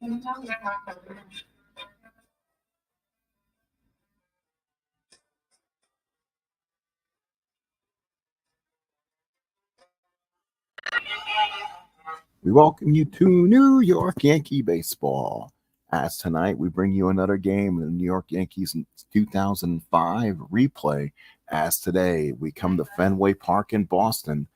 We welcome you to New York Yankee baseball. As tonight we bring you another game in the New York Yankees 2005 replay. As today we come to Fenway Park in Boston,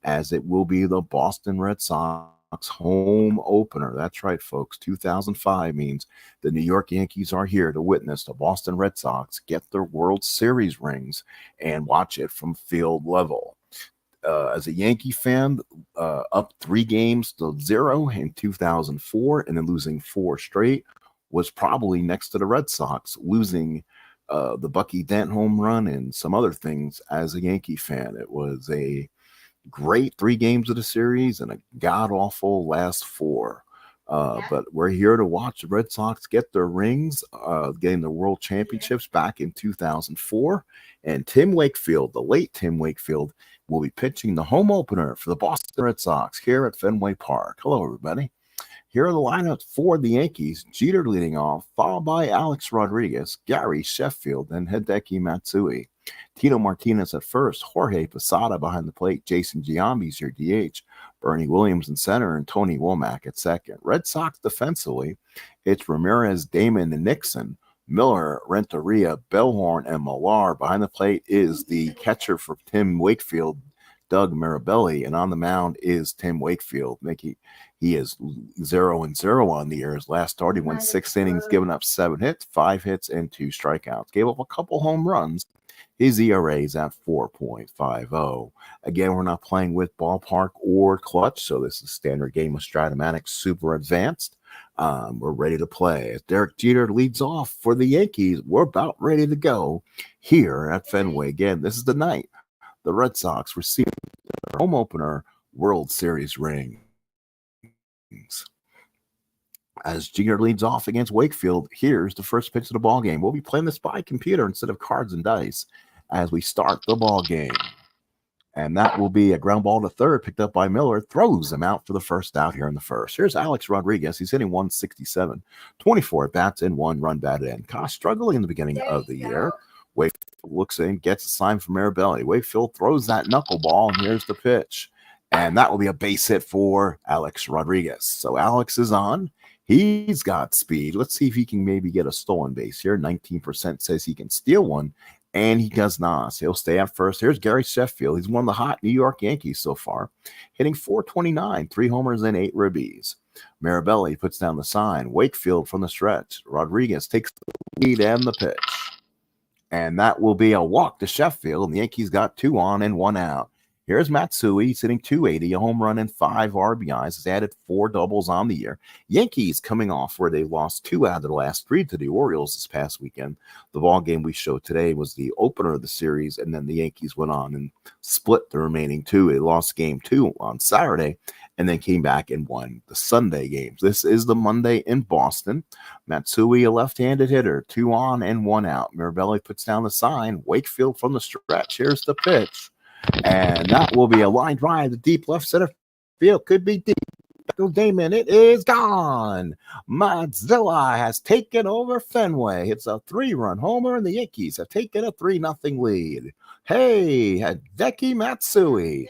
as it will be the Boston Red Sox home opener. That's right, folks. 2005 means the New York Yankees are here to witness the Boston Red Sox get their World Series rings and watch it from field level. As a Yankee fan, up 3-0 in 2004 and then losing 4 straight, was probably next to the Red Sox, losing the Bucky Dent home run and some other things. As a Yankee fan, it was a great 3 games of the series and a god-awful last 4. But we're here to watch the Red Sox get their rings, getting the World Championships back in 2004. And Tim Wakefield, the late Tim Wakefield, will be pitching the home opener for the Boston Red Sox here at Fenway Park. Hello, everybody. Here are the lineups for the Yankees. Jeter leading off, followed by Alex Rodriguez, Gary Sheffield, and Hideki Matsui. Tino Martinez at first, Jorge Posada behind the plate, Jason Giambi's your DH, Bernie Williams in center, and Tony Womack at second. Red Sox defensively, it's Ramirez, Damon, and Nixon, Miller, Renteria, Bellhorn, and Millar. Behind the plate is the catcher for Tim Wakefield, Doug Mirabelli, and on the mound is Tim Wakefield. He is 0-0 on the year. His last start, he went 6 innings, giving up 7 hits, 5 hits, and 2 strikeouts. Gave up a couple home runs. His ERA is at 4.50. Again, we're not playing with ballpark or clutch, so this is a standard game of Stratomatic Super Advanced. We're ready to play. As Derek Jeter leads off for the Yankees, we're about ready to go here at Fenway. Again, this is the night the Red Sox receive their home opener World Series rings. As Jeter leads off against Wakefield, here's the first pitch of the ball game. We'll be playing this by computer instead of cards and dice as we start the ball game. And that will be a ground ball to third, picked up by Miller, throws him out for the first out here in the first. Here's Alex Rodriguez. He's hitting 167, 24 at bats and 1 run batted in. Kosh struggling in the beginning of the year. Wakefield looks in, gets a sign from Mirabelli. Wakefield throws that knuckleball, and here's the pitch. And that will be a base hit for Alex Rodriguez. So Alex is on. He's got speed. Let's see if he can maybe get a stolen base here. 19% says he can steal one, and he does not. So he'll stay at first. Here's Gary Sheffield. He's one of the hot New York Yankees so far, hitting 429, 3 homers and 8 ribbies. Mirabelli puts down the sign. Wakefield from the stretch. Rodriguez takes the lead and the pitch. And that will be a walk to Sheffield, and the Yankees got 2 on and 1 out. Here's Matsui. He's hitting 280, a home run and 5 RBIs. Has added 4 doubles on the year. Yankees coming off where they lost 2 out of the last 3 to the Orioles this past weekend. The ball game we showed today was the opener of the series, and then the Yankees went on and split the remaining 2. They lost game 2 on Saturday and then came back and won the Sunday games. This is the Monday in Boston. Matsui, a left-handed hitter, 2 on and 1 out. Mirabelli puts down the sign. Wakefield from the stretch. Here's the pitch. And that will be a line drive to deep left center field. Could be deep. Damon, it is gone. Mozilla has taken over Fenway. It's a 3-run homer, and the Yankees have taken a 3-0 lead. Hey, Hideki Matsui,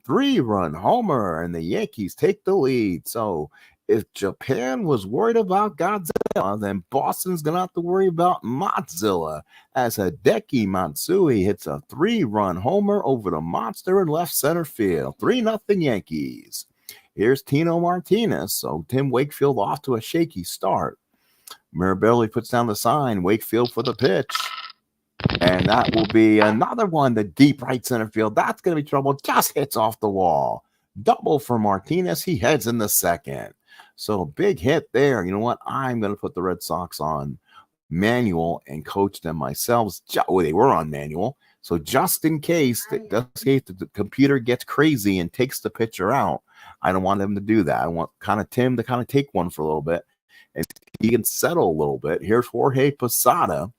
3-run homer, and the Yankees take the lead. So if Japan was worried about Godzilla, then Boston's going to have to worry about Motzilla, as Hideki Matsui hits a 3-run homer over the monster in left center field. 3-0 Yankees. Here's Tino Martinez. So Tim Wakefield off to a shaky start. Mirabelli puts down the sign. Wakefield for the pitch. And that will be another one to deep right center field. That's going to be trouble. Just hits off the wall. Double for Martinez. He heads in the second. So big hit there. You know what? I'm going to put the Red Sox on manual and coach them myself. They were on manual. So just in case the computer gets crazy and takes the pitcher out, I don't want them to do that. I want Tim to take one for a little bit and he can settle a little bit. Here's Jorge Posada.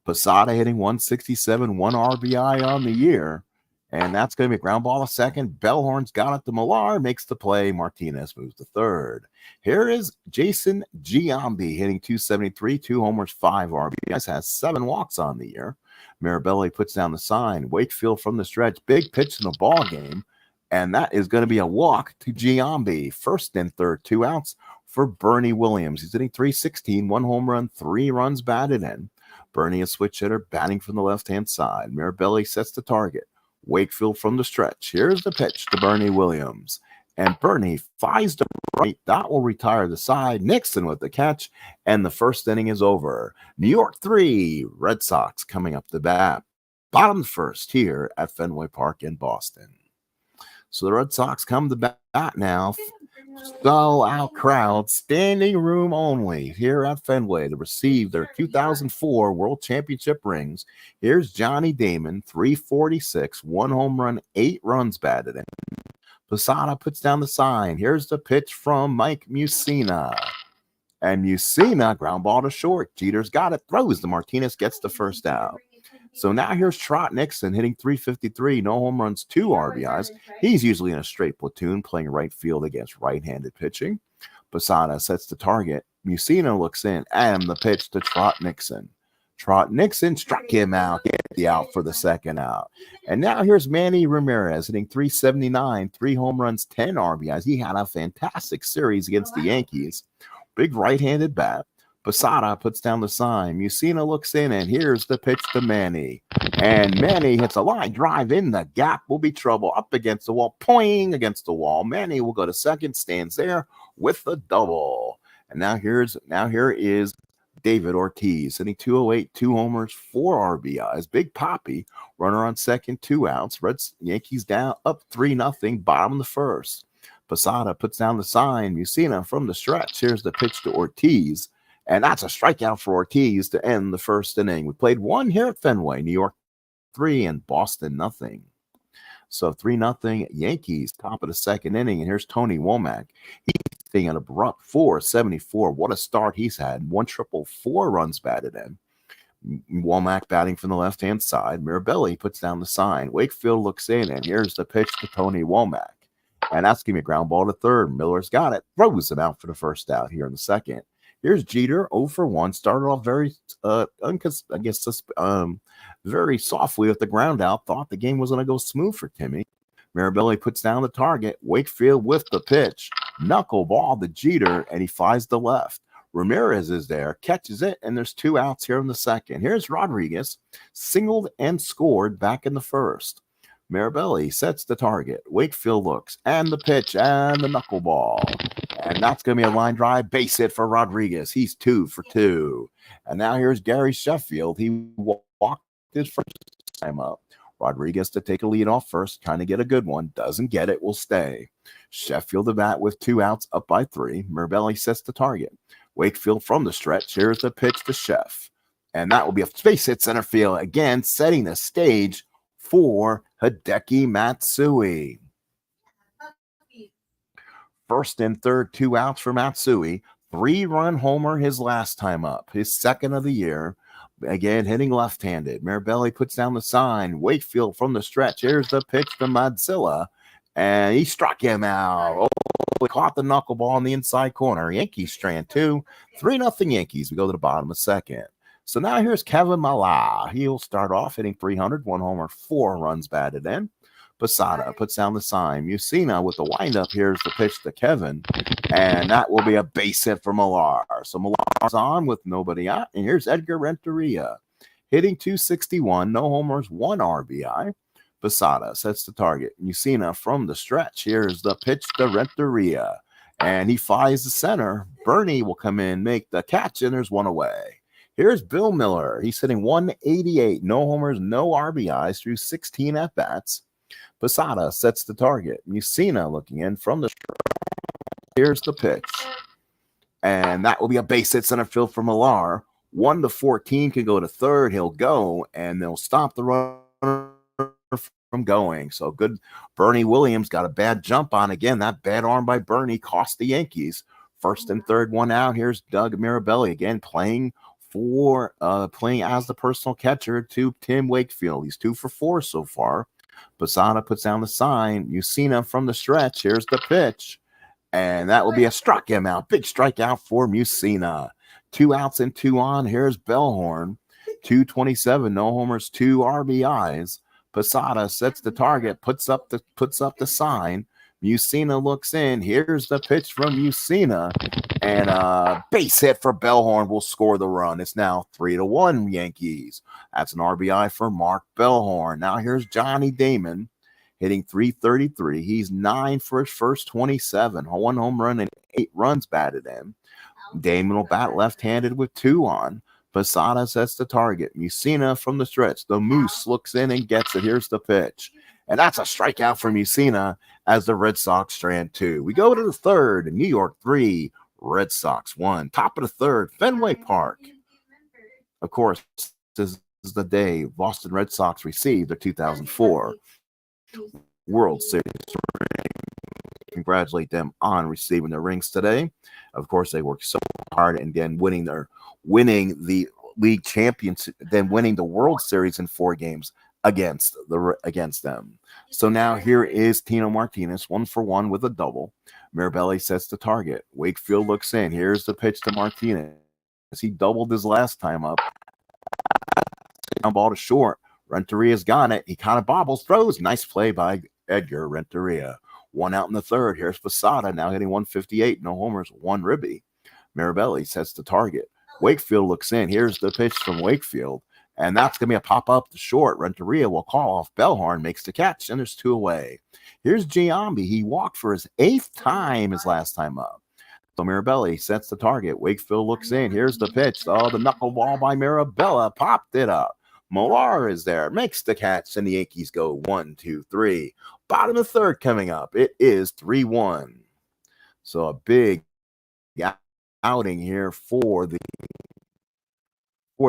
Posada hitting 167, 1 RBI on the year. And that's going to be a ground ball to second. Bellhorn's got it to Millar, makes the play. Martinez moves to third. Here is Jason Giambi hitting 273, 2 homers, 5 RBIs, has 7 walks on the year. Mirabelli puts down the sign. Wakefield from the stretch, big pitch in the ball game. And that is going to be a walk to Giambi. First and third, 2 outs for Bernie Williams. He's hitting 316, 1 home run, 3 runs batted in. Bernie, a switch hitter, batting from the left-hand side. Mirabelli sets the target. Wakefield from the stretch. Here's the pitch to Bernie Williams. And Bernie flies to right. That will retire the side. Nixon with the catch. And the first inning is over. New York 3, Red Sox coming up the bat. Bottom first here at Fenway Park in Boston. So the Red Sox come to bat now. Sold-out crowd, standing room only here at Fenway to receive their 2004 World Championship rings. Here's Johnny Damon, 346, 1 home run, 8 runs batted in. Posada puts down the sign. Here's the pitch from Mike Mussina. And Mussina, ground ball to short. Jeter's got it, throws to Martinez, gets the first out. So now here's Trot Nixon hitting 353, no home runs, 2 RBIs. He's usually in a straight platoon playing right field against right-handed pitching. Posada sets the target. Mussina looks in, and the pitch to Trot Nixon. Trot Nixon struck him out, get the out for the second out. And now here's Manny Ramirez hitting 379, 3 home runs, 10 RBIs. He had a fantastic series against the Yankees. Big right-handed bat. Posada puts down the sign. Mussina looks in, and here's the pitch to Manny. And Manny hits a line drive in the gap. Will be trouble up against the wall. Poing against the wall. Manny will go to second, stands there with the double. And now here is David Ortiz hitting 208, 2 homers, 4 RBIs. Big Poppy, runner on second, 2 outs. Yankees down, up 3-0, bottom of the first. Posada puts down the sign. Mussina from the stretch. Here's the pitch to Ortiz. And that's a strikeout for Ortiz to end the first inning. We played 1 here at Fenway, New York 3 and Boston 0. So 3-0 Yankees, top of the second inning. And here's Tony Womack. He's hitting an abrupt 474. What a start he's had. 1 triple, 4 runs batted in. Womack batting from the left-hand side. Mirabelli puts down the sign. Wakefield looks in, and here's the pitch to Tony Womack. And that's going to be a ground ball to third. Miller's got it. Throws him out for the first out here in the second. Here's Jeter, 0 for 1. Started off very, very softly with the ground out. Thought the game was going to go smooth for Timmy. Mirabelli puts down the target. Wakefield with the pitch. Knuckleball to Jeter, and he flies to left. Ramirez is there, catches it, and there's 2 outs here in the second. Here's Rodriguez, singled and scored back in the first. Mirabelli sets the target. Wakefield looks, and the pitch, and the knuckleball. And that's going to be a line drive base hit for Rodriguez. He's 2 for 2. And now here's Gary Sheffield. He walked his first time up. Rodriguez to take a lead off first, trying to get a good one. Doesn't get it, will stay. Sheffield the bat with 2 outs, up by 3. Mirabelli sets the target. Wakefield from the stretch. Here's the pitch to Sheff. And that will be a base hit center field, again, setting the stage for Hideki Matsui. First and third, 2 outs for Matsui. 3-run homer his last time up, his second of the year. Again, hitting left-handed. Mirabelli puts down the sign. Wakefield from the stretch. Here's the pitch to Madzilla. And he struck him out. Oh, he caught the knuckleball in the inside corner. Yankees strand 2. 3-0 Yankees. We go to the bottom of second. So now here's Kevin Millar. He'll start off hitting 300, 1 homer, 4 runs batted in. Posada puts down the sign. Mussina with the windup. Here's the pitch to Kevin. And that will be a base hit for Millar. So Millar's on with nobody out. And here's Edgar Renteria hitting 261. No homers, 1 RBI. Posada sets the target. Mussina from the stretch. Here's the pitch to Renteria. And he flies the center. Bernie will come in, make the catch, and there's 1 away. Here's Bill Miller. He's hitting 188. No homers, no RBIs through 16 at-bats. Posada sets the target. Mussina looking in from the stretch. Here's the pitch. And that will be a base hit center field for Millar. 1-14 can go to third. He'll go, and they'll stop the runner from going. So good. Bernie Williams got a bad jump on. Again, that bad arm by Bernie cost the Yankees. First and third, 1 out. Here's Doug Mirabelli again playing as the personal catcher to Tim Wakefield. He's 2 for 4 so far. Posada puts down the sign. Musina from the stretch. Here's the pitch. And that will be a strikeout out. Big strikeout for Musina. 2 outs and 2 on. Here's Bellhorn. 227, no homers, 2 RBIs. Posada sets the target, puts up the sign. Musina looks in. Here's the pitch from Musina. And a base hit for Bellhorn will score the run. It's now 3-1 Yankees. That's an RBI for Mark Bellhorn. Now here's Johnny Damon hitting .333. He's 9 for his first 27. 1 home run and 8 runs batted in. Damon will bat left-handed with 2 on. Posada sets the target. Musina from the stretch. The Moose looks in and gets it. Here's the pitch. And that's a strikeout for Musina as the Red Sox strand 2. We go to the third. New York 3, Red Sox 1. Top of the third, Fenway Park. Of course, this is the day Boston Red Sox received their 2004 World Series ring. Congratulate them on receiving their rings today. Of course, they worked so hard and then winning the league championship, then winning the World Series in 4 games against them. So now here is Tino Martinez, 1 for 1 with a double. Mirabelli sets the target. Wakefield looks in. Here's the pitch to Martinez. He doubled his last time up. Down ball to short. Renteria's got it. He kind of bobbles, throws. Nice play by Edgar Renteria. 1 out in the third. Here's Posada now hitting .158. No homers, 1 ribby. Mirabelli sets the target. Wakefield looks in. Here's the pitch from Wakefield. And that's going to be a pop-up to short. Renteria will call off. Bellhorn makes the catch, and there's 2 away. Here's Giambi. He walked for his 8th time his last time up. So Mirabelli sets the target. Wakefield looks in. Here's the pitch. Oh, the knuckleball by Mirabella popped it up. Molar is there, makes the catch, and the Yankees go 1, 2, 3. Bottom of the third coming up. It is 3-1. So a big outing here for the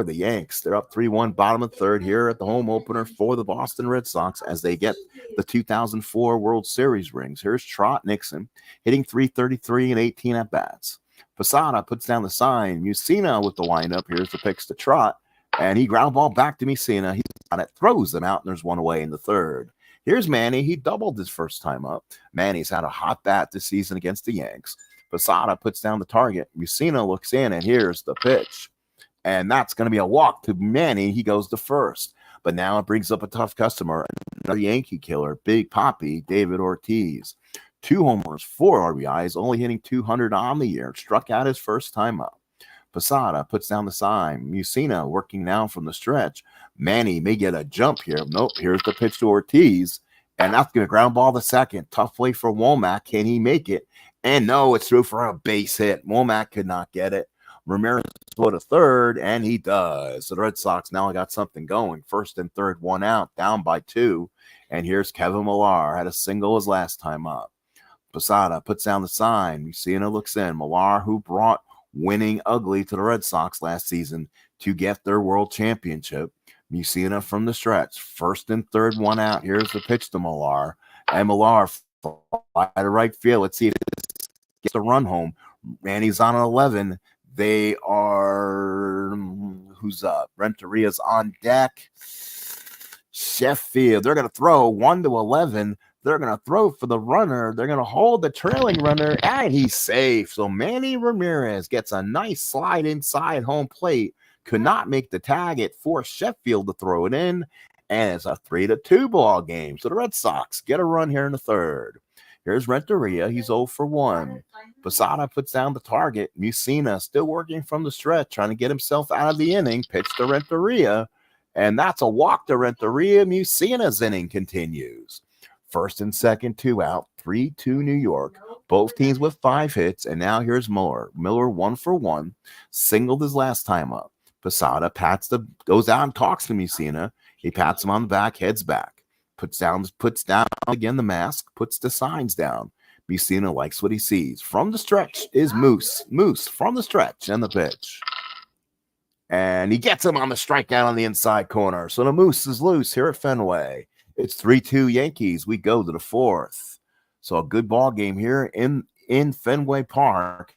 Yanks. They're up 3-1, bottom of the third here at the home opener for the Boston Red Sox as they get the 2004 World Series rings. Here's Trot Nixon hitting .333 and 18 at-bats. Posada puts down the sign. Musina with the windup. Here's the pitch to Trot. And he ground ball back to Musina. He's got it, throws them out, and there's 1 away in the third. Here's Manny. He doubled his first time up. Manny's had a hot bat this season against the Yanks. Posada puts down the target. Musina looks in, and here's the pitch. And that's going to be a walk to Manny. He goes to first. But now it brings up a tough customer, another Yankee killer, Big Papi, David Ortiz. 2 homers, 4 RBIs, only hitting .200 on the year. Struck out his first time up. Posada puts down the sign. Musina working now from the stretch. Manny may get a jump here. Nope, here's the pitch to Ortiz. And that's going to ground ball to second. Tough play for Womack. Can he make it? And no, it's through for a base hit. Womack could not get it. Ramirez go to third, and he does. So the Red Sox now got something going. First and third, 1 out, down by 2. And here's Kevin Millar. Had a single his last time up. Posada puts down the sign. Musina looks in. Millar, who brought winning ugly to the Red Sox last season to get their world championship. Musina from the stretch. First and third, 1 out. Here's the pitch to Millar. And Millar fly to right field. Let's see if it gets a run home. Randy's on an 11. They are, who's up? Renteria's on deck. Sheffield, they're going to throw 1 to 11. They're going to throw for the runner. They're going to hold the trailing runner, and he's safe. So Manny Ramirez gets a nice slide inside home plate. Could not make the tag. It forced Sheffield to throw it in, and it's a 3-2 ball game. So the Red Sox get a run here in the third. Here's Renteria. He's 0 for 1. Posada puts down the target. Musina still working from the stretch, trying to get himself out of the inning. Pitch to Renteria, and that's a walk to Renteria. Musina's inning continues. First and second, 2 out, 3-2 New York. Both teams with 5 hits, and now here's Miller. Miller 1 for 1, singled his last time up. Posada goes out and talks to Musina. He pats him on the back, heads back. Puts down again the mask, puts the signs down. Musina likes what he sees. From the stretch is Moose. Moose from the stretch and the pitch. And he gets him on the strikeout on the inside corner. So the Moose is loose here at Fenway. It's 3-2 Yankees. We go to the fourth. So a good ball game here in Fenway Park.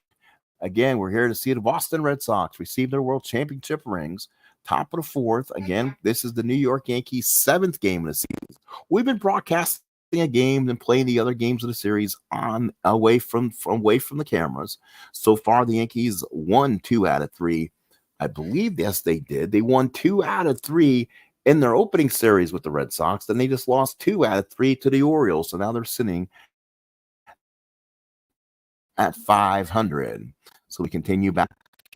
Again, we're here to see the Boston Red Sox receive their World Championship rings. top of the fourth. Again, this is the New York Yankees' 7th game of the season. We've been broadcasting a game and playing the other games of the series on away from the cameras. So far, the Yankees won 2 out of 3. I believe, yes, they did. They won 2 out of 3 in their opening series with the Red Sox. Then they just lost 2 out of 3 to the Orioles. So now they're sitting at 500. So we continue back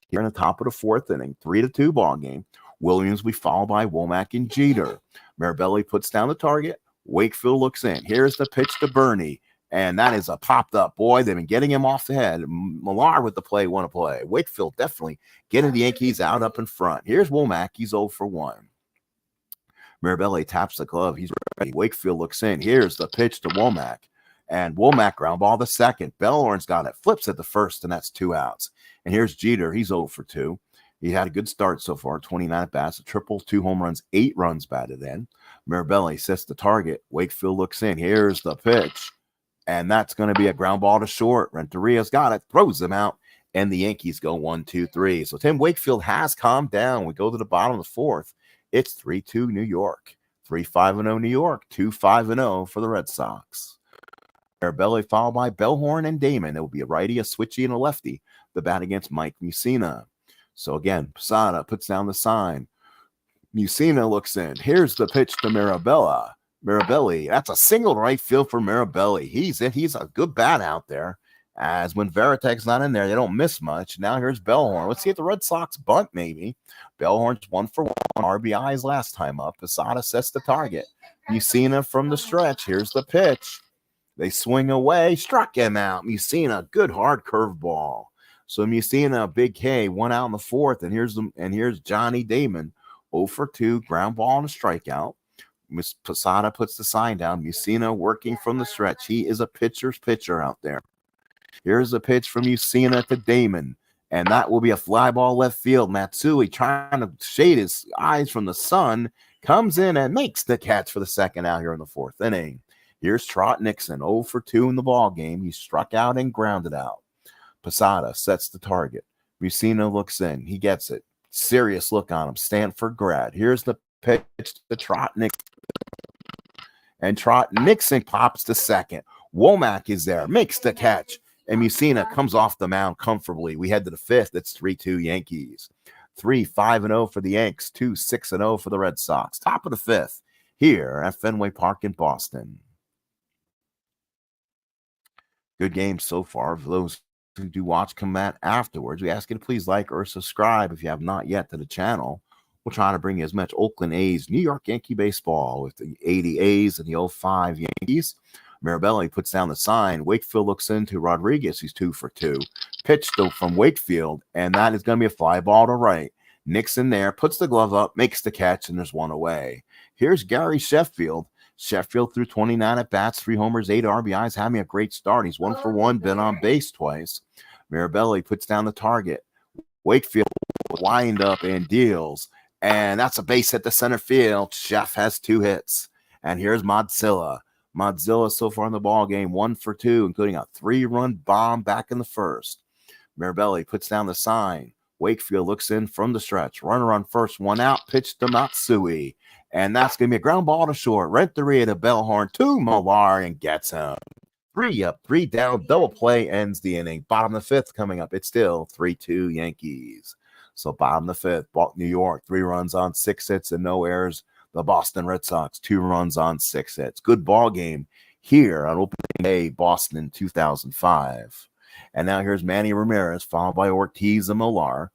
here in the top of the fourth inning, 3-2 ball game. Williams will be followed by Womack and Jeter. Mirabelli puts down the target. Wakefield looks in. Here's the pitch to Bernie. And that is a popped up. Boy, they've been getting him off the head. Millar with the play, want to play. Wakefield definitely getting the Yankees out up in front. Here's Womack. He's 0 for 1. Mirabelli taps the glove. He's ready. Wakefield looks in. Here's the pitch to Womack. And Womack ground ball the second. Bellhorn's got it. Flips at the first, and that's 2 outs. And here's Jeter. He's 0 for 2. He had a good start so far, 29 at bats, a triple, 2 home runs, 8 runs batted in. Mirabelli sets the target. Wakefield looks in. Here's the pitch. And that's going to be a ground ball to short. Renteria's got it, throws them out, and the Yankees go 1-2-3. So Tim Wakefield has calmed down. We go to the bottom of the fourth. It's 3-2 New York. 3-5-0 New York, 2-5-0 for the Red Sox. Mirabelli followed by Bellhorn and Damon. It will be a righty, a switchy, and a lefty. The bat against Mike Mussina. So again, Posada puts down the sign. Mussina looks in. Here's the pitch to Mirabelli. That's a single to right field for Mirabelli. He's a good bat out there. As when Veritek's not in there, they don't miss much. Now here's Bellhorn. Let's see if the Red Sox bunt maybe. Bellhorn's 1 for 1. RBIs last time up. Posada sets the target. Mussina from the stretch. Here's the pitch. They swing away. Struck him out. Mussina, good hard curveball. So Mussina, big K, 1 out in the fourth. And here's Johnny Damon. 0 for 2. Ground ball and a strikeout. Posada puts the sign down. Mussina working from the stretch. He is a pitcher's pitcher out there. Here's a pitch from Mussina to Damon. And that will be a fly ball left field. Matsui trying to shade his eyes from the sun. Comes in and makes the catch for the second out here in the fourth inning. Here's Trot Nixon, 0 for 2 in the ball game. He struck out and grounded out. Posada sets the target. Mussina looks in. He gets it. Serious look on him. Stanford grad. Here's the pitch to Trot Nixon. And Trot Nixon pops to second. Womack is there. Makes the catch. And Mussina comes off the mound comfortably. We head to the fifth. It's 3-2 Yankees. 3-5-0 for the Yanks. 2-6-0 for the Red Sox. Top of the fifth here at Fenway Park in Boston. Good game so far. For those who do watch, comment afterwards. We ask you to please like or subscribe if you have not yet to the channel. We'll try to bring you as much Oakland A's, New York Yankee baseball with the 80 A's and the 05 Yankees. Mirabelli puts down the sign. Wakefield looks into Rodriguez. He's 2 for 2. Pitch though from Wakefield, and that is going to be a fly ball to right. Nixon there, puts the glove up, makes the catch, and there's 1 away. Here's Gary Sheffield. Sheffield threw 29 at bats, 3 homers, 8 RBIs, having a great start. He's 1 for 1, been on base twice. Mirabelli puts down the target. Wakefield wind up and deals. And that's a base hit to center field. Sheff has 2 hits. And here's Mozilla. Mozilla so far in the ball game, 1 for 2, including a 3-run bomb back in the first. Mirabelli puts down the sign. Wakefield looks in from the stretch. Runner on first, 1 out. Pitch to Matsui. And that's going to be a ground ball to short. Renteria to Bellhorn to Millar and gets him. 3 up, 3 down. Double play ends the inning. Bottom of the fifth coming up. It's still 3-2 Yankees. So bottom of the fifth, New York, 3 runs on 6 hits and no errors. The Boston Red Sox, 2 runs on 6 hits. Good ball game here on opening day, Boston in 2005. And now here's Manny Ramirez, followed by Ortiz and Millar.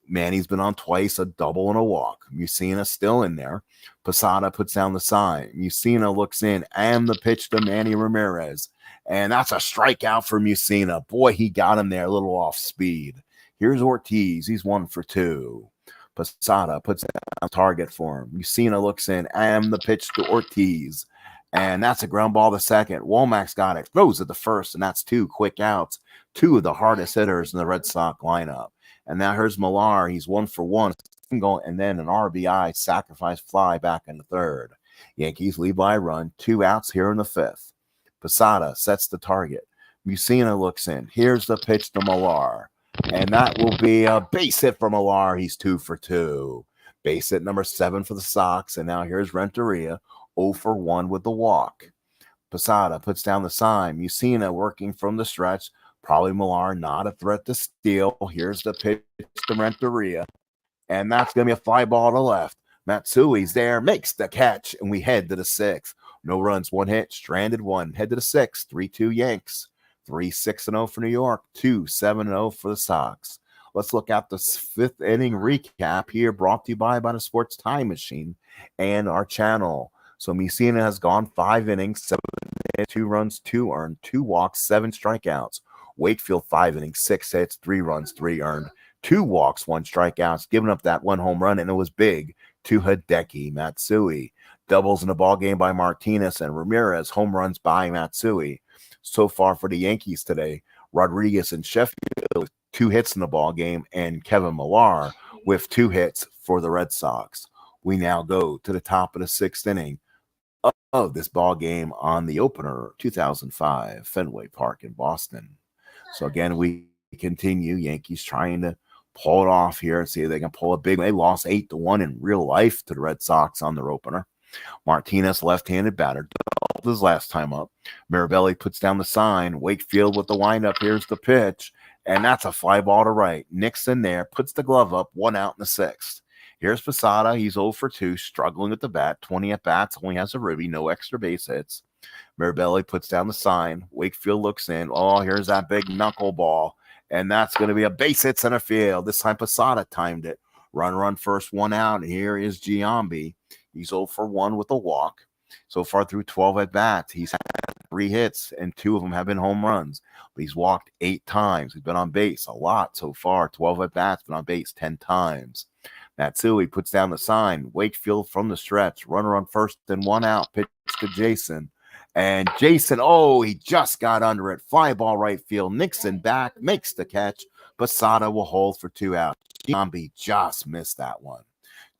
Manny's been on twice, a double and a walk. Mussina still in there. Posada puts down the sign. Mussina looks in, and the pitch to Manny Ramirez. And that's a strikeout for Mussina. Boy, he got him there a little off speed. Here's Ortiz. He's 1 for 2. Posada puts a target for him. Mussina looks in, and the pitch to Ortiz. And that's a ground ball to second. Womack's got it. Throws at the first, and that's 2 quick outs. 2 of the hardest hitters in the Red Sox lineup. And now here's Millar. He's 1 for 1. Single, and then an RBI sacrifice fly back in the third. Yankees lead by a run. 2 outs here in the fifth. Posada sets the target. Mussina looks in. Here's the pitch to Millar. And that will be a base hit for Millar. He's 2 for 2. Base hit number 7 for the Sox. And now here's Renteria, 0 for 1 with the walk. Posada puts down the sign. Mussina working from the stretch. Probably Millar, not a threat to steal. Here's the pitch to Renteria. And that's going to be a fly ball to left. Matsui's there, makes the catch, and we head to the 6th. No runs, 1 hit, stranded 1. Head to the 6th, 3-2 Yanks. 3-6-0 for New York, 2-7-0 for the Sox. Let's look at the 5th inning recap here, brought to you by the Sports Time Machine and our channel. So Mussina has gone 5 innings, 7 hits, 2 runs, 2 earned, 2 walks, 7 strikeouts. Wakefield 5 innings, 6 hits, 3 runs, 3 earned, 2 walks, 1 strikeouts, giving up that 1 home run, and it was big to Hideki Matsui. Doubles in the ball game by Martinez and Ramirez, home runs by Matsui. So far for the Yankees today, Rodriguez and Sheffield, 2 hits in the ball game, and Kevin Millar with 2 hits for the Red Sox. We now go to the top of the 6th inning of this ball game on the opener, 2005 Fenway Park in Boston. So again, we continue. Yankees trying to pull it off here and see if they can pull a big. They lost 8-1 in real life to the Red Sox on their opener. Martinez, left-handed batter, doubled his last time up. Mirabelli puts down the sign. Wakefield with the windup. Here's the pitch, and that's a fly ball to right. Nixon there, puts the glove up, 1 out in the 6th. Here's Posada. He's 0 for 2, struggling with the bat. 20 at-bats, only has a ribby, no extra base hits. Mirabelli puts down the sign. Wakefield looks in. Oh, here's that big knuckleball, and that's going to be a base hit center field. This time Posada timed it. Run first, 1 out. Here is Giambi. He's 0 for 1 with a walk. So far through 12 at-bats, he's had 3 hits, and 2 of them have been home runs. But he's walked 8 times. He's been on base a lot so far. 12 at-bats, been on base 10 times. Matsui puts down the sign. Wakefield from the stretch. Runner on first and 1 out. Pitch to Jason. And Jason, he just got under it. Fly ball right field. Nixon back, makes the catch. Posada will hold for 2 outs. Giambi just missed that one.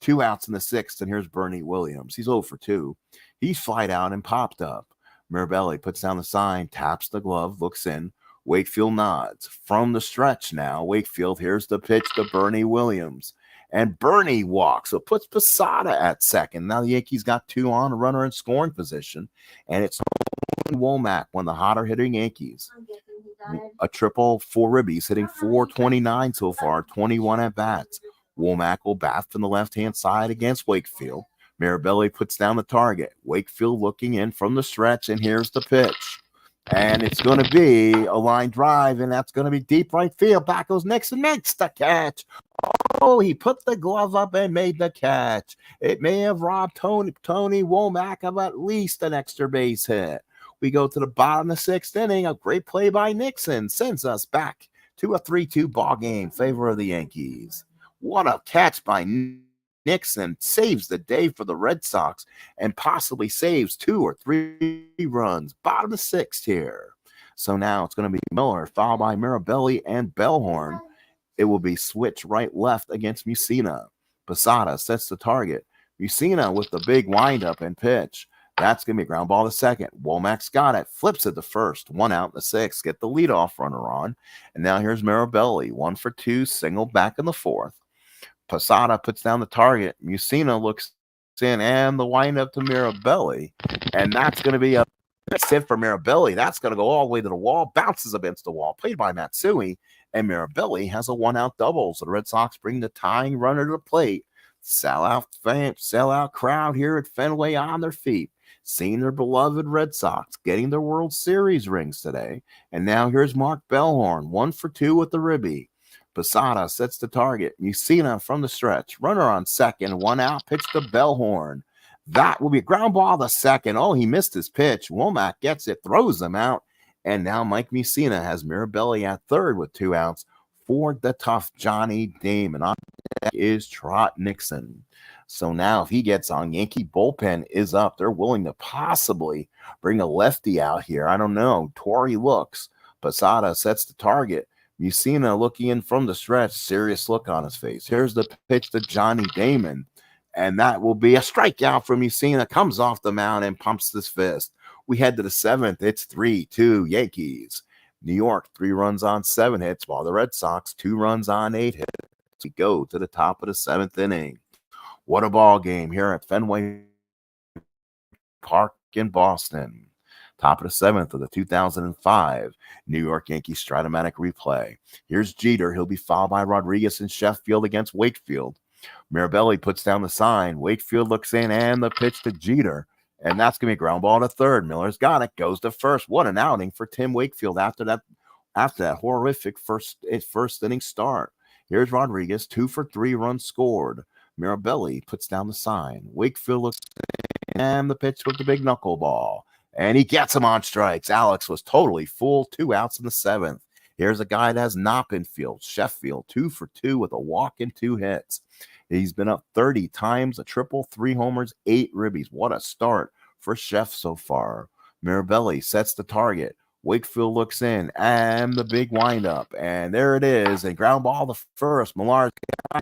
2 outs in the 6th, and here's Bernie Williams. He's 0 for 2. He's flied out and popped up. Mirabelli puts down the sign, taps the glove, looks in. Wakefield nods. From the stretch now, Wakefield, here's the pitch to Bernie Williams. And Bernie walks, so puts Posada at second. Now the Yankees got 2 on, a runner in scoring position, and it's Womack, one of the hotter hitting Yankees. A triple, 4 ribbies, hitting .429 so far, 21 at bats. Womack will bat from the left-hand side against Wakefield. Mirabelli puts down the target. Wakefield looking in from the stretch, and here's the pitch. And it's going to be a line drive, and that's going to be deep right field. Back goes Nixon, makes the catch. Oh, he put the glove up and made the catch. It may have robbed Tony Womack of at least an extra base hit. We go to the bottom of the 6th inning. A great play by Nixon sends us back to a 3-2 ball game, favor of the Yankees. What a catch by Nixon. Saves the day for the Red Sox and possibly saves 2 or 3 runs. Bottom of the 6th here. So now it's going to be Miller, followed by Mirabelli and Bellhorn. It will be switch right-left against Mussina. Posada sets the target. Mussina with the big windup and pitch. That's going to be a ground ball to second. Womack's got it. Flips it to first. 1 out in the 6th. Get the leadoff runner on. And now here's Mirabelli. 1 for 2. Single back in the 4th. Posada puts down the target. Mussina looks in and the windup to Mirabelli. And that's going to be a hit for Mirabelli. That's going to go all the way to the wall. Bounces against the wall. Played by Matsui. And Mirabelli has a 1-out double. So the Red Sox bring the tying runner to the plate. Sellout crowd here at Fenway on their feet. Seeing their beloved Red Sox getting their World Series rings today. And now here's Mark Bellhorn. 1 for 2 with the ribby. Posada sets the target. Mussina from the stretch. Runner on second. 1 out. Pitch to Bellhorn. That will be a ground ball to second. Oh, he missed his pitch. Womack gets it. Throws him out. And now Mike Mussina has Mirabelli at third with 2 outs for the tough Johnny Damon. On deck is Trot Nixon. So now if he gets on, Yankee bullpen is up. They're willing to possibly bring a lefty out here. I don't know. Torrey looks. Posada sets the target. Mussina looking in from the stretch. Serious look on his face. Here's the pitch to Johnny Damon. And that will be a strikeout from Mussina. Comes off the mound and pumps his fist. We head to the 7th. It's 3-2 Yankees. New York, 3 runs on 7 hits, while the Red Sox, 2 runs on 8 hits. We go to the top of the 7th inning. What a ball game here at Fenway Park in Boston. Top of the seventh of the 2005 New York Yankees Stratomatic replay. Here's Jeter. He'll be fouled by Rodriguez in Sheffield against Wakefield. Mirabelli puts down the sign. Wakefield looks in, and the pitch to Jeter. And that's going to be a ground ball to third. Miller's got it. Goes to first. What an outing for Tim Wakefield after that horrific first inning start. Here's Rodriguez. 2 for 3 runs scored. Mirabelli puts down the sign. Wakefield looks in, and the pitch with the big knuckleball. And he gets him on strikes. Alex was totally full. 2 outs in the seventh. Here's a guy that has not been fielded. Sheffield, 2 for 2 with a walk and 2 hits. He's been up 30 times, a triple, 3 homers, 8 ribbies. What a start for Sheff so far. Mirabelli sets the target. Wakefield looks in, and the big windup. And there it is. A ground ball to first. Millar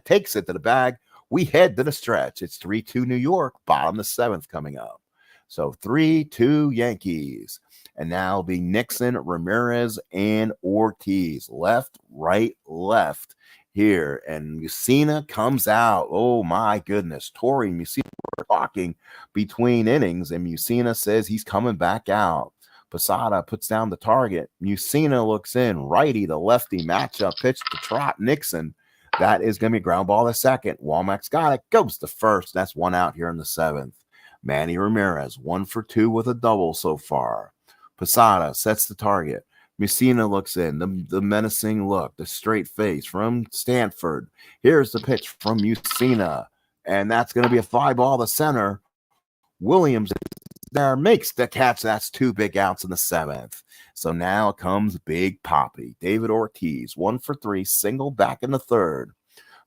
takes it to the bag. We head to the stretch. It's 3-2 New York, bottom of the seventh coming up. So 3-2 Yankees. And now be Nixon, Ramirez, and Ortiz. Left, right, left here. And Mussina comes out. Oh, my goodness. Torrey and Mussina were talking between innings, and Mussina says he's coming back out. Posada puts down the target. Mussina looks in. Righty to lefty matchup. Pitch to Trot Nixon. That is going to be a ground ball to second. Womack's got it. Goes to first. That's 1 out here in the seventh. Manny Ramirez, 1 for 2 with a double so far. Posada sets the target. Mussina looks in. The menacing look, the straight face from Stanford. Here's the pitch from Mussina. And that's going to be a fly ball to center. Williams there makes the catch. That's 2 big outs in the seventh. So now comes Big Papi. David Ortiz, 1 for 3, single back in the third.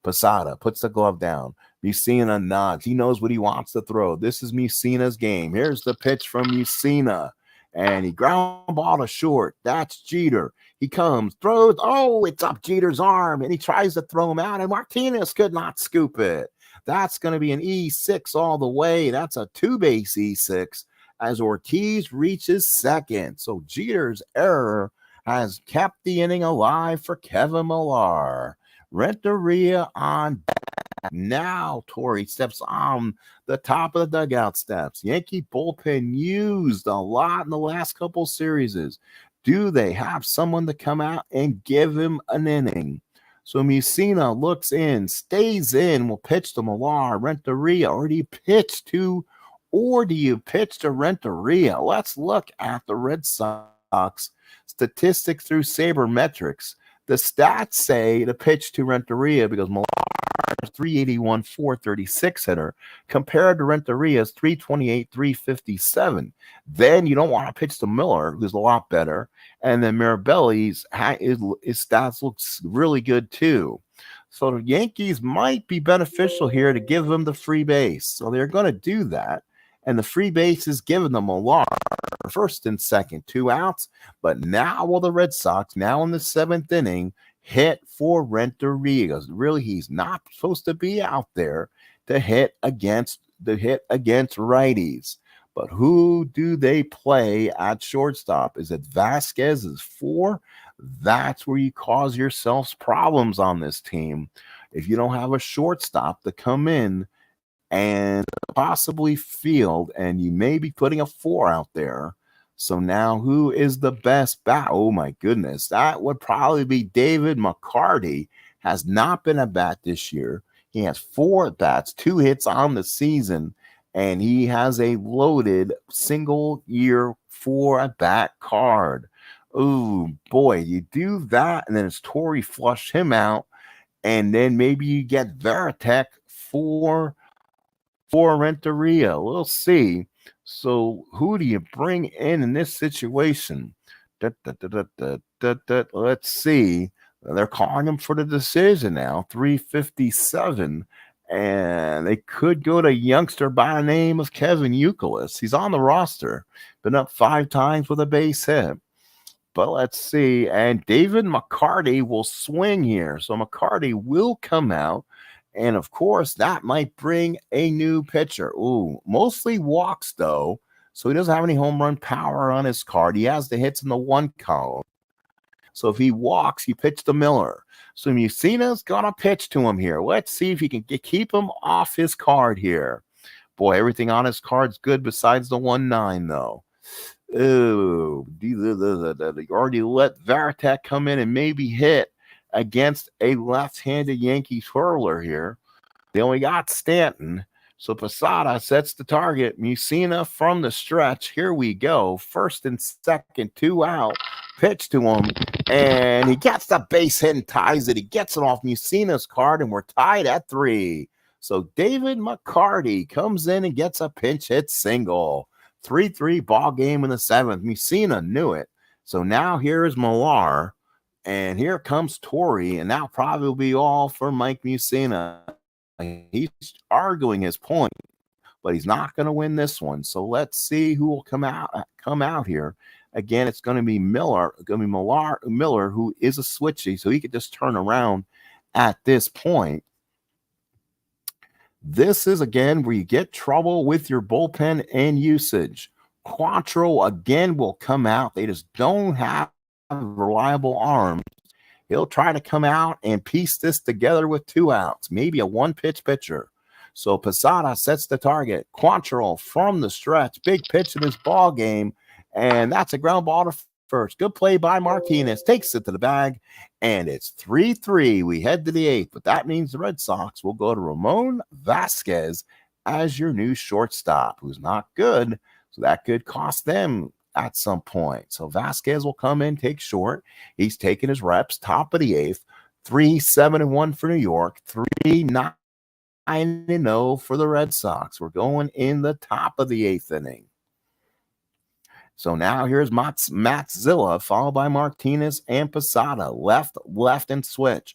Posada puts the glove down. Mussina nods. He knows what he wants to throw. This is Mussina's game. Here's the pitch from Mussina. And he ground ball to short. That's Jeter. He comes, throws. Oh, it's up Jeter's arm. And he tries to throw him out. And Martinez could not scoop it. That's going to be an E6 all the way. That's a 2-base E6 as Ortiz reaches second. So Jeter's error has kept the inning alive for Kevin Millar. Renteria on deck. Now Torrey steps on the top of the dugout steps. Yankee bullpen used a lot in the last couple series. Do they have someone to come out and give him an inning? So Mussina looks in, stays in, will pitch to Millar. Renteria, or do you pitch to Renteria? Let's look at the Red Sox statistics through sabermetrics. The stats say to pitch to Renteria because Millar is 381, 436 hitter compared to Renteria's 328, 357. Then you don't want to pitch to Miller, who's a lot better. And then Mirabelli's his stats looks really good too. So the Yankees might be beneficial here to give them the free base. So they're going to do that. And the free base is given them Millar, first and second, 2 outs. But now will the Red Sox, now in the seventh inning, hit for Renteria. Really, he's not supposed to be out there to hit against righties. But who do they play at shortstop? Is it Vasquez is 4? That's where you cause yourselves problems on this team. If you don't have a shortstop to come in and possibly field, and you may be putting a 4 out there. So now who is the best bat? Oh my goodness. That would probably be David McCarty. Has not been a bat this year. He has 4 at bats, 2 hits on the season, and he has a loaded single year 4 at bat card. Oh boy, you do that, and then it's Torrey flush him out, and then maybe you get Veritek for Renteria. We'll see. So who do you bring in this situation? Let's see. They're calling him for the decision now. 357. And they could go to a youngster by the name of Kevin Youkilis. He's on the roster. Been up 5 times with a base hit. But let's see. And David McCarty will swing here. So McCarty will come out. And, of course, that might bring a new pitcher. Ooh, mostly walks, though. So he doesn't have any home run power on his card. He has the hits in the 1 column. So if he walks, he pitched to Miller. So Mussina's going to pitch to him here. Let's see if he can keep him off his card here. Boy, everything on his card's good besides the 1-9, though. Oh, you already let Varitek come in and maybe hit against a left-handed Yankee twirler here. They only got Stanton. So Posada sets the target. Mussina from the stretch. Here we go. First and second, 2 out. Pitch to him. And he gets the base hit and ties it. He gets it off Mussina's card, and we're tied at 3. So David McCarty comes in and gets a pinch hit single. 3-3 ball game in the 7th. Mussina knew it. So now here is Millar. And here comes Torrey. And that probably will be all for Mike Mussina. He's arguing his point, but he's not going to win this one. So let's see who will come out here. Again, it's going to be Miller, who is a switchy, so he could just turn around at this point. This is, again, where you get trouble with your bullpen and usage. Quattro, again, will come out. They just don't have reliable arms. He'll try to come out and piece this together with 2 outs, maybe a 1-pitch pitcher. So Posada sets the target. Quattro from the stretch. Big pitch in this ball game. And that's a ground ball to first. Good play by Martinez. Takes it to the bag. And it's 3-3. We head to the 8th. But that means the Red Sox will go to Ramon Vasquez as your new shortstop, who's not good. So that could cost them at some point. So Vasquez will come in, take short. He's taking his reps, top of the 8th. 3-7-1 for New York. 3-9-0 for the Red Sox. We're going in the top of the 8th inning. So now here's Matzilla, followed by Martinez and Posada. Left, and switch.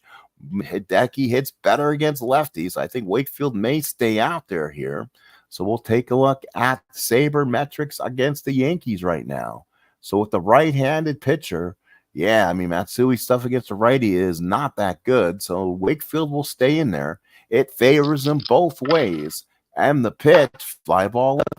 Hideki hits better against lefties. I think Wakefield may stay out there here. So we'll take a look at Saber metrics against the Yankees right now. So with the right-handed pitcher, yeah, I mean, Matsui's stuff against the righty is not that good. So Wakefield will stay in there. It favors him both ways. And the pitch, fly ball left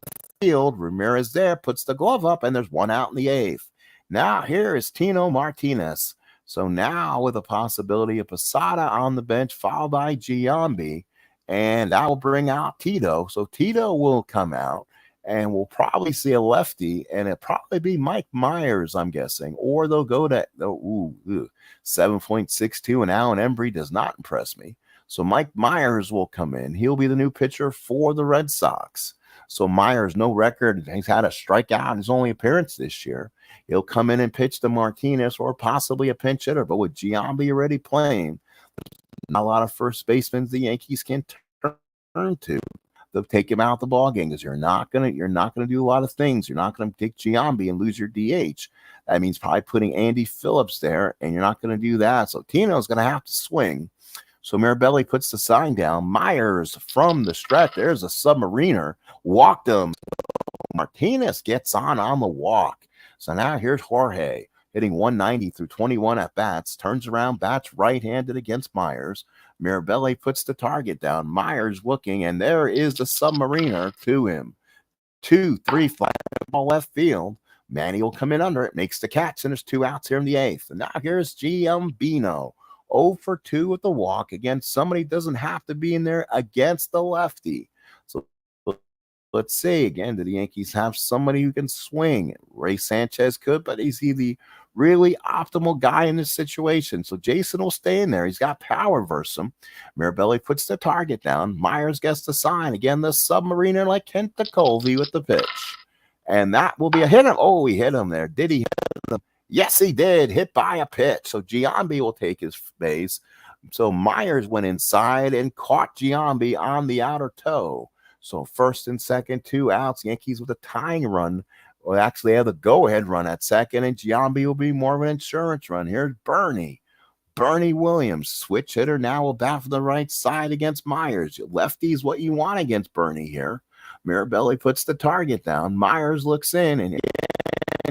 field. Ramirez there, puts the glove up, and there's 1 out in the 8th. Now here is Tino Martinez. So now with a possibility of Posada on the bench, followed by Giambi. And that will bring out Tito. So Tito will come out, and we'll probably see a lefty, and it'll probably be Mike Myers, I'm guessing. Or they'll go to 7.62, and Alan Embry does not impress me. So Mike Myers will come in. He'll be the new pitcher for the Red Sox. So Myers, no record. He's had a strikeout in his only appearance this year. He'll come in and pitch to Martinez or possibly a pinch hitter. But with Giambi already playing, not a lot of first basemen the Yankees can turn to. They'll take him out the ball game because you're not gonna do a lot of things. You're not gonna take Giambi and lose your DH. That means probably putting Andy Phillips there, and you're not gonna do that. So Tino's gonna have to swing. So Mirabelli puts the sign down. Myers from the stretch. There's a submariner. Walked him. Martinez gets on the walk. So now here's Jorge, hitting 190 through 21 at-bats, turns around, bats right-handed against Myers. Mirabelli puts the target down. Myers looking, and there is the submariner to him. 2-3 fly ball left field. Manny will come in under it, makes the catch, and there's 2 outs here in the 8th. And now here's Giambino. 0 for 2 with the walk. Again, somebody doesn't have to be in there against the lefty. So let's see, again, do the Yankees have somebody who can swing? Ray Sanchez could, but is he the really optimal guy in this situation? So Jason will stay in there. He's got power versus him. Mirabelli puts the target down. Myers gets the sign. Again, the submariner like Kent Colby with the pitch. And that will be a hit. Oh, he hit him there. Did he hit him? Yes, he did. Hit by a pitch. So Giambi will take his base. So Myers went inside and caught Giambi on the outer toe. So first and second, 2 outs. Yankees with a tying run. Well, actually, they have the go-ahead run at second, and Giambi will be more of an insurance run. Here's Bernie Williams, switch hitter, now will bat from the right side against Myers. Lefty is what you want against Bernie here. Mirabelli puts the target down. Myers looks in, and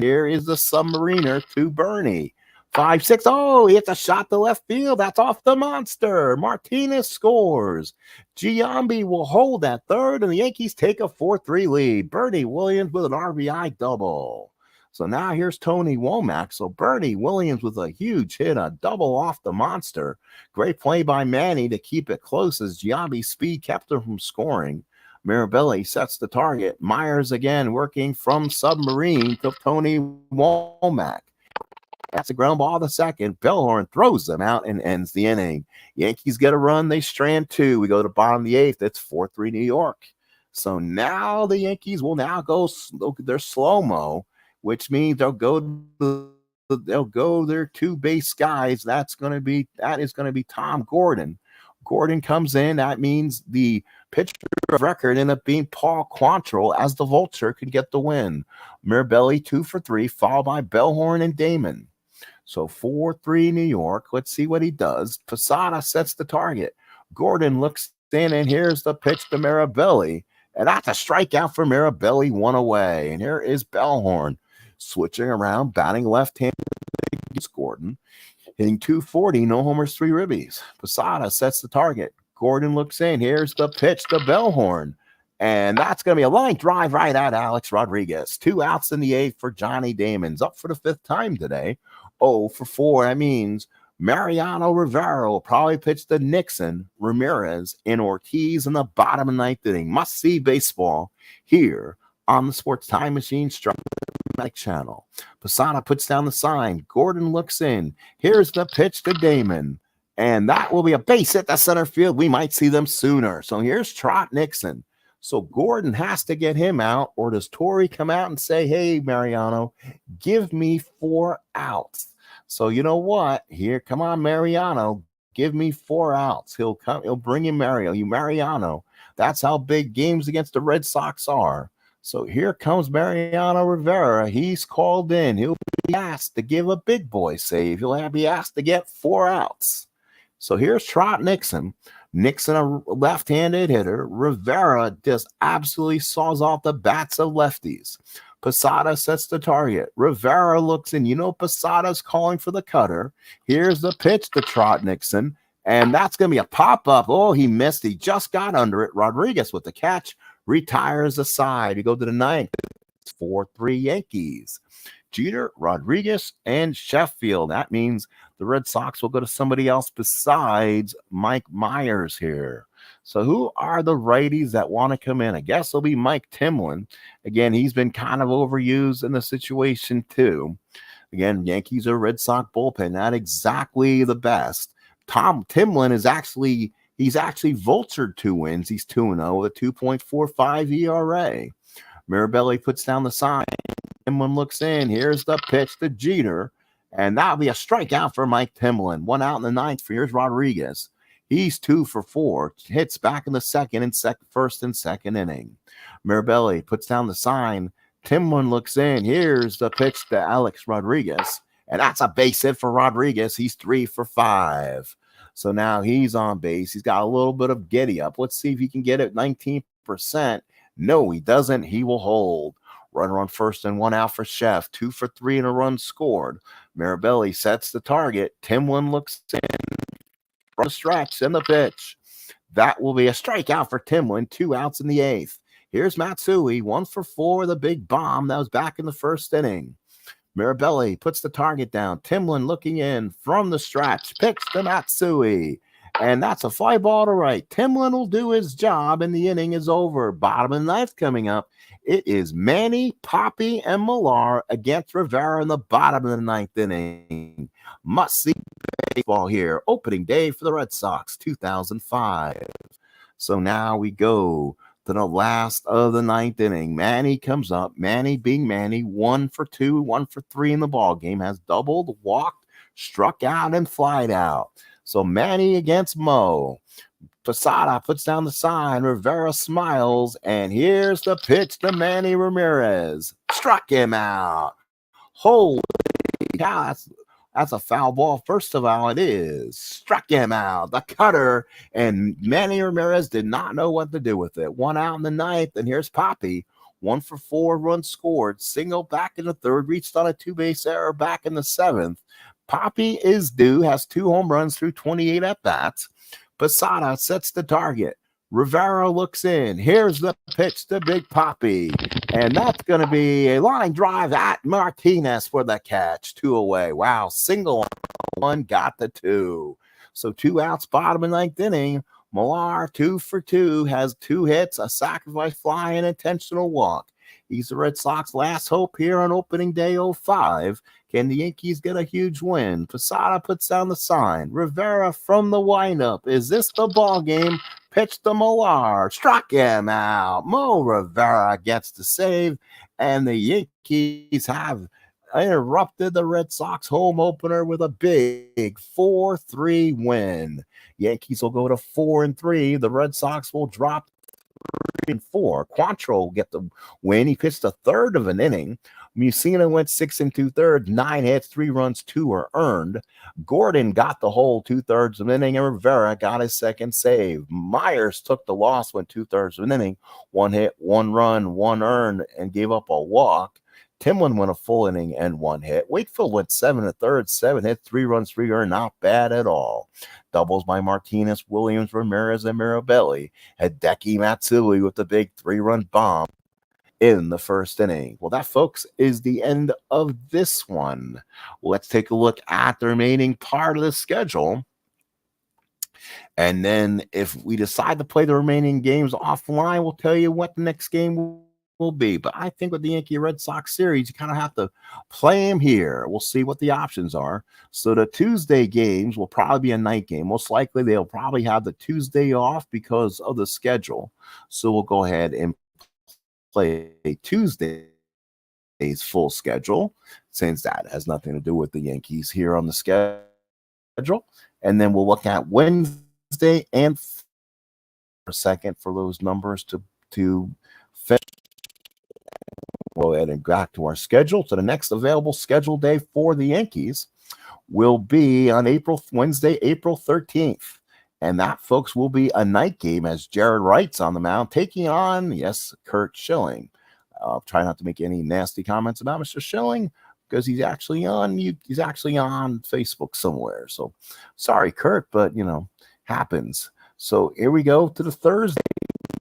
here is the submariner to Bernie. 5-6. Oh, he hits a shot to left field. That's off the monster. Martinez scores. Giambi will hold that third, and the Yankees take a 4-3 lead. Bernie Williams with an RBI double. So now here's Tony Womack. So Bernie Williams with a huge hit, a double off the monster. Great play by Manny to keep it close as Giambi's speed kept him from scoring. Mirabelli sets the target. Myers again working from submarine to Tony Womack. That's a ground ball the second. Bellhorn throws them out and ends the inning. Yankees get a run. They strand two. We go to the bottom of the eighth. It's 4-3 New York. So now the Yankees will now go their slow-mo, which means they'll go their two base guys. That is going to be Tom Gordon. Gordon comes in. That means the pitcher of record ended up being Paul Quantrill as the Vulture could get the win. Mirabelli 2 for 3, followed by Bellhorn and Damon. So 4-3 New York. Let's see what he does. Posada sets the target. Gordon looks in, and here's the pitch to Mirabelli. And that's a strikeout for Mirabelli, one away. And here is Bellhorn switching around, batting left-handed against Gordon. Hitting 240, no homers, 3 ribbies. Posada sets the target. Gordon looks in. Here's the pitch to Bellhorn. And that's going to be a line drive right at Alex Rodriguez. 2 outs in the eighth for Johnny Damon's up for the 5th time today. 0 for 4. That means Mariano Rivera will probably pitch to Nixon, Ramirez, and Ortiz in the bottom of the 9th inning. Must-see baseball here on the Sports Time Machine channel. Posada puts down the sign. Gordon looks in. Here's the pitch to Damon. And that will be a base hit to center field. We might see them sooner. So here's Trot Nixon. So Gordon has to get him out, or does Torrey come out and say, hey, Mariano, give me 4 outs? So you know what? Here, come on, Mariano, give me 4 outs. He'll bring in Mariano. That's how big games against the Red Sox are. So here comes Mariano Rivera. He's called in. He'll be asked to give a big boy save. He'll be asked to get 4 outs. So here's Trot Nixon. Nixon, a left-handed hitter. Rivera just absolutely saws off the bats of lefties. Posada sets the target. Rivera looks in. You know Posada's calling for the cutter. Here's the pitch to Trot Nixon. And that's going to be a pop-up. Oh, he missed. He just got under it. Rodriguez with the catch. Retires aside. We go to the 9th. It's 4-3 Yankees. Jeter, Rodriguez, and Sheffield. That means the Red Sox will go to somebody else besides Mike Myers here. So who are the righties that want to come in? I guess it'll be Mike Timlin. Again, he's been kind of overused in the situation too. Again, Yankees or Red Sox bullpen, not exactly the best. Tom Timlin is actually vultured 2 wins. He's 2-0 with a 2.45 ERA. Mirabelli puts down the sign. Timlin looks in. Here's the pitch to Jeter. And that'll be a strikeout for Mike Timlin. 1 out in the 9th for here's Rodriguez. He's 2 for 4. Hits back in the first and second inning. Mirabelli puts down the sign. Timlin looks in. Here's the pitch to Alex Rodriguez. And that's a base hit for Rodriguez. He's 3 for 5. So now he's on base. He's got a little bit of giddy up. Let's see if he can get it 19%. No, he doesn't. He will hold. Runner on first and 1 out for Chef. 2 for 3 and a run scored. Mirabelli sets the target. Timlin looks in. From the stretch and the pitch. That will be a strikeout for Timlin. 2 outs in the 8th. Here's Matsui. 1 for 4. The big bomb that was back in the first inning. Mirabelli puts the target down. Timlin looking in from the stretch. Picks to Matsui. And that's a fly ball to right. Timlin will do his job, and the inning is over. Bottom of the 9th coming up. It is Manny, Poppy, and Millar against Rivera in the bottom of the 9th inning. Must-see baseball here. Opening day for the Red Sox, 2005. So now we go to the last of the 9th inning. Manny comes up. Manny being Manny, 1 for 2, 1 for 3 in the ball game. Has doubled, walked, struck out, and flied out. So Manny against Mo. Posada puts down the sign. Rivera smiles. And here's the pitch to Manny Ramirez. Struck him out. Holy cow, that's a foul ball. First of all, it is. Struck him out. The cutter. And Manny Ramirez did not know what to do with it. 1 out in the 9th. And here's Poppy. 1 for 4 runs scored. Single back in the 3rd. Reached on a 2-base error back in the 7th. Poppy is due. Has 2 home runs through 28 at-bats. Posada sets the target. Rivera looks in. Here's the pitch to Big Poppy. And that's going to be a line drive at Martinez for the catch. 2 away. Wow. Single one got the 2. So 2 outs, bottom of ninth inning. Millar, 2 for 2, has 2 hits, a sacrifice fly, and intentional walk. He's the Red Sox last hope here on opening day 05. Can the Yankees get a huge win? Posada puts down the sign. Rivera from the windup. Is this the ball game? Pitch to Millar. Struck him out. Mo Rivera gets the save, and the Yankees have interrupted the Red Sox home opener with a big 4-3 win. Yankees will go to 4-3. The Red Sox will drop 3-4. Quantrill will get the win. He pitched a third of an inning. Mussina went 6 2/3, 9 hits, 3 runs, 2 were earned. Gordon got the whole 2/3 of an inning, and Rivera got his second save. Myers took the loss, went 2/3 of an inning, 1 hit, 1 run, 1 earned, and gave up a walk. Timlin went a full inning and 1 hit. Wakefield went 7 1/3, 7 hits, 3 runs, 3 earned. Not bad at all. Doubles by Martinez, Williams, Ramirez, and Mirabelli. Hideki Matsui with the big 3-run bomb in the first inning. Well, that, folks, is the end of this one. Let's take a look at the remaining part of the schedule. And then if we decide to play the remaining games offline, we'll tell you what the next game will be. But I think with the Yankee Red Sox series, you kind of have to play them here. We'll see what the options are. So the Tuesday games will probably be a night game. Most likely they'll probably have the Tuesday off because of the schedule. So we'll go ahead and play Tuesday's full schedule, since that has nothing to do with the Yankees here on the schedule. And then we'll look at Wednesday and for a second for those numbers to finish. We'll go ahead and go back to our schedule. So the next available scheduled day for the Yankees will be on Wednesday, April 13th. And that, folks, will be a night game as Jared Wright's on the mound, taking on, yes, Curt Schilling. I'll try not to make any nasty comments about Mr. Schilling because he's actually on Facebook somewhere. So sorry, Curt, but happens. So here we go to the Thursday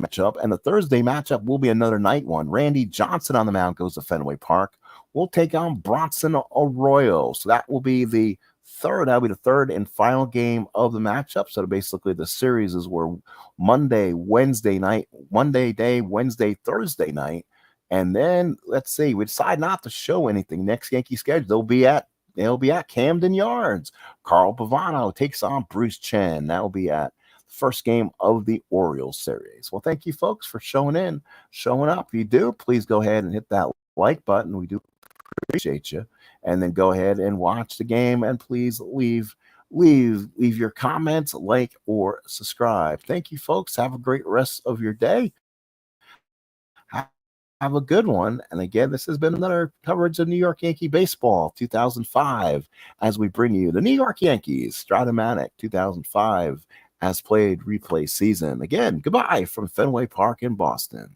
matchup, and the Thursday matchup will be another night one. Randy Johnson on the mound goes to Fenway Park. We'll take on Bronson Arroyo. So that will be the third. That'll be the third and final game of the matchup. So basically the series is where Monday, Wednesday night, Monday day, Wednesday, Thursday night. And then let's see, we decide not to show anything. Next Yankee schedule, they'll be at Camden Yards. Carl Pavano takes on Bruce Chen. That'll be at the first game of the Orioles series. Well, thank you, folks, for showing up. If you do, please go ahead and hit that like button. We do appreciate you. And then go ahead and watch the game, and please leave your comments, like, or subscribe. Thank you, folks. Have a great rest of your day. Have a good one. And again, this has been another coverage of New York Yankee Baseball 2005 as we bring you the New York Yankees Stratomatic 2005 as played replay season. Again, goodbye from Fenway Park in Boston.